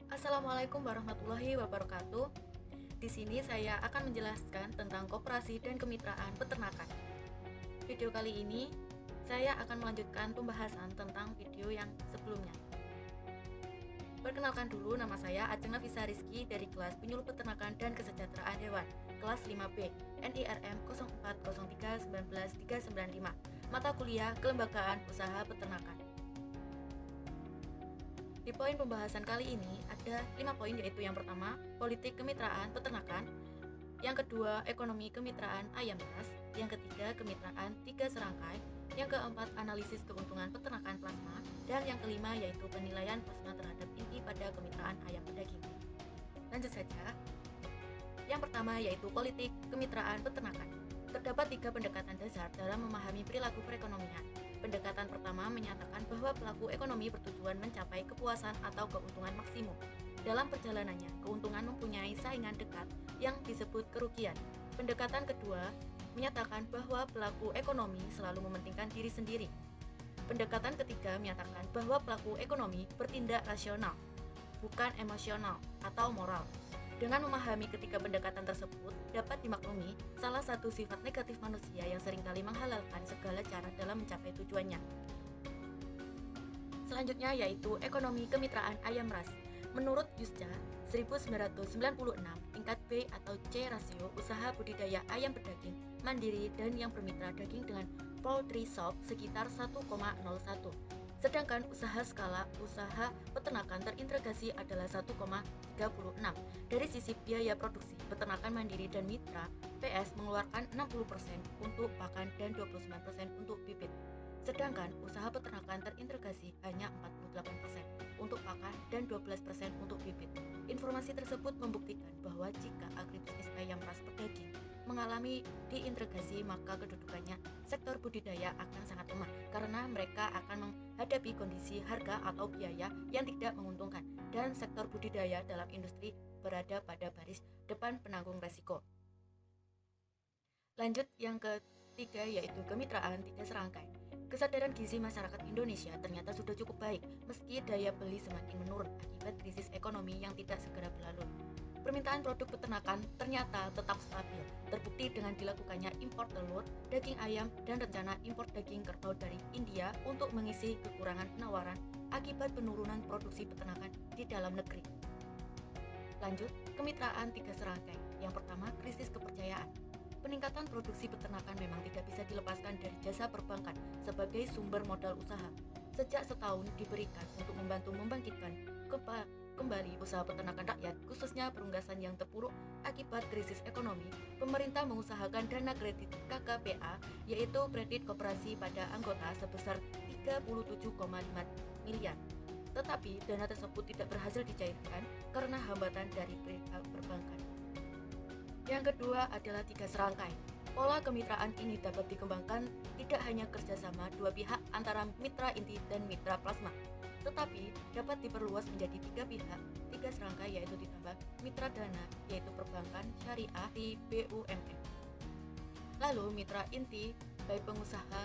Assalamualaikum warahmatullahi wabarakatuh. Di sini saya akan menjelaskan tentang koperasi dan kemitraan peternakan. Video kali ini saya akan melanjutkan pembahasan tentang video yang sebelumnya. Perkenalkan dulu, nama saya Ajeng Nafisa Rizky dari kelas Penyuluh Peternakan dan Kesejahteraan Hewan, kelas 5B, NIRM 0403199395, mata kuliah Kelembagaan Usaha Peternakan. Di poin pembahasan kali ini ada 5 poin, yaitu yang pertama, politik kemitraan peternakan, yang kedua, ekonomi kemitraan ayam ras, yang ketiga, kemitraan 3 serangkai, yang keempat, analisis keuntungan peternakan plasma, dan yang kelima yaitu penilaian plasma terhadap inti pada kemitraan ayam pedaging. Lanjut saja. Yang pertama yaitu politik kemitraan peternakan. Terdapat 3 pendekatan dasar dalam memahami perilaku perekonomian. Pendekatan pertama menyatakan bahwa pelaku ekonomi bertujuan mencapai kepuasan atau keuntungan maksimum. Dalam perjalanannya, keuntungan mempunyai saingan dekat yang disebut kerugian. Pendekatan kedua menyatakan bahwa pelaku ekonomi selalu mementingkan diri sendiri. Pendekatan ketiga menyatakan bahwa pelaku ekonomi bertindak rasional, bukan emosional atau moral. Dengan memahami ketiga pendekatan tersebut, dapat dimaklumi salah satu sifat negatif manusia yang seringkali menghalalkan segala cara dalam mencapai tujuannya. Selanjutnya yaitu ekonomi kemitraan ayam ras. Menurut Yusja 1996, tingkat B atau C rasio usaha budidaya ayam pedaging mandiri dan yang bermitra daging dengan poultry shop sekitar 1,01. Sedangkan usaha skala usaha peternakan terintegrasi adalah 1,36. Dari sisi biaya produksi, peternakan mandiri dan mitra PS mengeluarkan 60% untuk pakan dan 29% untuk bibit. Sedangkan usaha peternakan terintegrasi hanya 48% untuk pakan dan 12% untuk bibit. Informasi tersebut membuktikan bahwa jika agribisnis ayam ras pedaging mengalami diintegrasi, maka kedudukannya sektor budidaya akan sangat lemah karena mereka akan menghadapi kondisi harga atau biaya yang tidak menguntungkan, dan sektor budidaya dalam industri berada pada baris depan penanggung resiko. Lanjut yang ketiga yaitu kemitraan 3 serangkai. Kesadaran gizi masyarakat Indonesia ternyata sudah cukup baik meski daya beli semakin menurun akibat krisis ekonomi yang tidak segera berlalu. Permintaan produk peternakan ternyata tetap stabil, terbukti dengan dilakukannya impor telur, daging ayam, dan rencana impor daging kerbau dari India untuk mengisi kekurangan penawaran akibat penurunan produksi peternakan di dalam negeri. Lanjut, kemitraan 3 serangkai. Yang pertama, krisis kepercayaan. Peningkatan produksi peternakan memang tidak bisa dilepaskan dari jasa perbankan sebagai sumber modal usaha. Sejak setahun diberikan untuk membantu membangkitkan kembali usaha peternakan rakyat, khususnya perunggasan yang terpuruk akibat krisis ekonomi, pemerintah mengusahakan dana kredit KKPA, yaitu kredit koperasi pada anggota sebesar 37,5 miliar. Tetapi dana tersebut tidak berhasil dicairkan karena hambatan dari pihak perbankan. Yang kedua adalah 3 serangkai. Pola kemitraan ini dapat dikembangkan tidak hanya kerjasama dua pihak antara mitra inti dan mitra plasma, tetapi dapat diperluas menjadi 3 pihak, 3 serangkai, yaitu ditambah mitra dana, yaitu perbankan, syariah, di BUMN. Lalu mitra inti baik pengusaha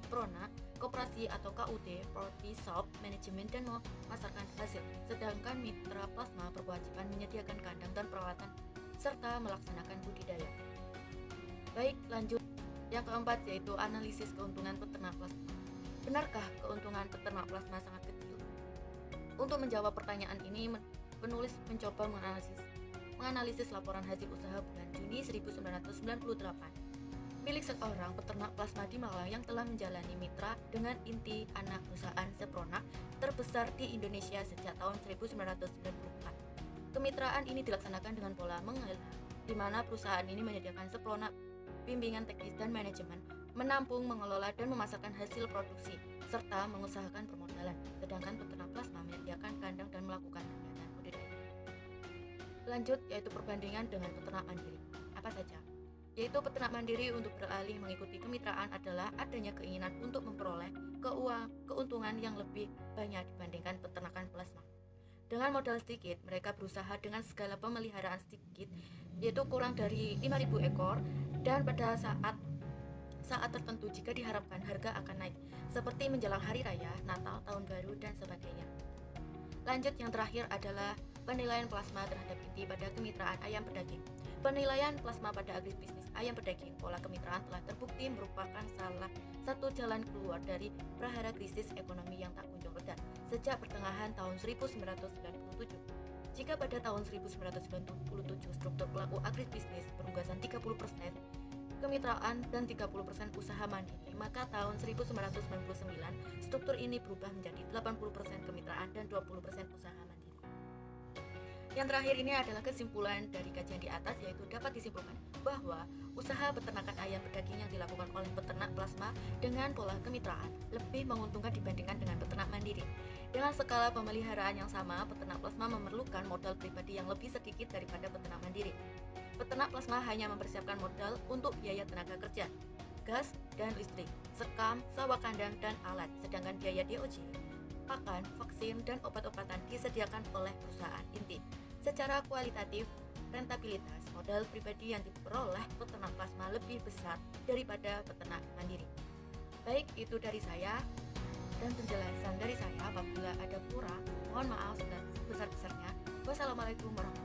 seprona, koperasi atau KUD, poultry shop, manajemen dan memasarkan hasil. Sedangkan mitra plasma berkewajiban menyediakan kandang dan perawatan serta melaksanakan budidaya. Baik, lanjut. Yang keempat yaitu analisis keuntungan peternak plasma. Benarkah keuntungan peternak plasma sangat kecil? Untuk menjawab pertanyaan ini, penulis mencoba menganalisis laporan hasil usaha bulan Juni 1998 milik seorang peternak plasma di Malang yang telah menjalani mitra dengan inti anak perusahaan Seprona terbesar di Indonesia sejak tahun 1994. Kemitraan ini dilaksanakan dengan pola mengelola, di mana perusahaan ini menyediakan Seprona bimbingan teknis dan manajemen, menampung, mengelola, dan memasarkan hasil produksi, serta mengusahakan permodalan, sedangkan peternak plasma menyediakan kandang dan melakukan kegiatan budidaya. Lanjut, yaitu perbandingan dengan peternak mandiri. Apa saja? Yaitu peternak mandiri untuk beralih mengikuti kemitraan adalah adanya keinginan untuk memperoleh keuntungan yang lebih banyak dibandingkan peternakan plasma. Dengan modal sedikit, mereka berusaha dengan segala pemeliharaan sedikit, yaitu kurang dari 5.000 ekor, dan pada saat saat tertentu jika diharapkan harga akan naik, seperti menjelang hari raya, Natal, Tahun Baru, dan sebagainya. Lanjut, yang terakhir adalah penilaian plasma terhadap inti pada kemitraan ayam pedaging. Penilaian plasma pada agribisnis ayam pedaging pola kemitraan telah terbukti merupakan salah satu jalan keluar dari prahara krisis ekonomi yang tak kunjung reda sejak pertengahan tahun 1997. Jika pada tahun 1997 struktur pelaku agribisnis berunggasan 30% kemitraan dan 30% usaha mandiri, maka tahun 1999 struktur ini berubah menjadi 80% kemitraan dan 20% usaha mandiri. Yang terakhir ini adalah kesimpulan dari kajian di atas, yaitu dapat disimpulkan bahwa usaha peternakan ayam pedaging yang dilakukan oleh peternak plasma dengan pola kemitraan lebih menguntungkan dibandingkan dengan peternak mandiri. Dengan skala pemeliharaan yang sama, peternak plasma memerlukan modal pribadi yang lebih sedikit daripada peternak mandiri. Peternak plasma hanya mempersiapkan modal untuk biaya tenaga kerja, gas dan listrik, sekam, sawah kandang, dan alat, sedangkan biaya DOJ, pakan, vaksin, dan obat-obatan disediakan oleh perusahaan inti. Secara kualitatif, rentabilitas modal pribadi yang diperoleh peternak plasma lebih besar daripada peternak mandiri. Baik, itu dari saya dan penjelasan dari saya. Apabila ada kurang, mohon maaf sebesar-besarnya. Wassalamualaikum warahmatullahi wabarakatuh.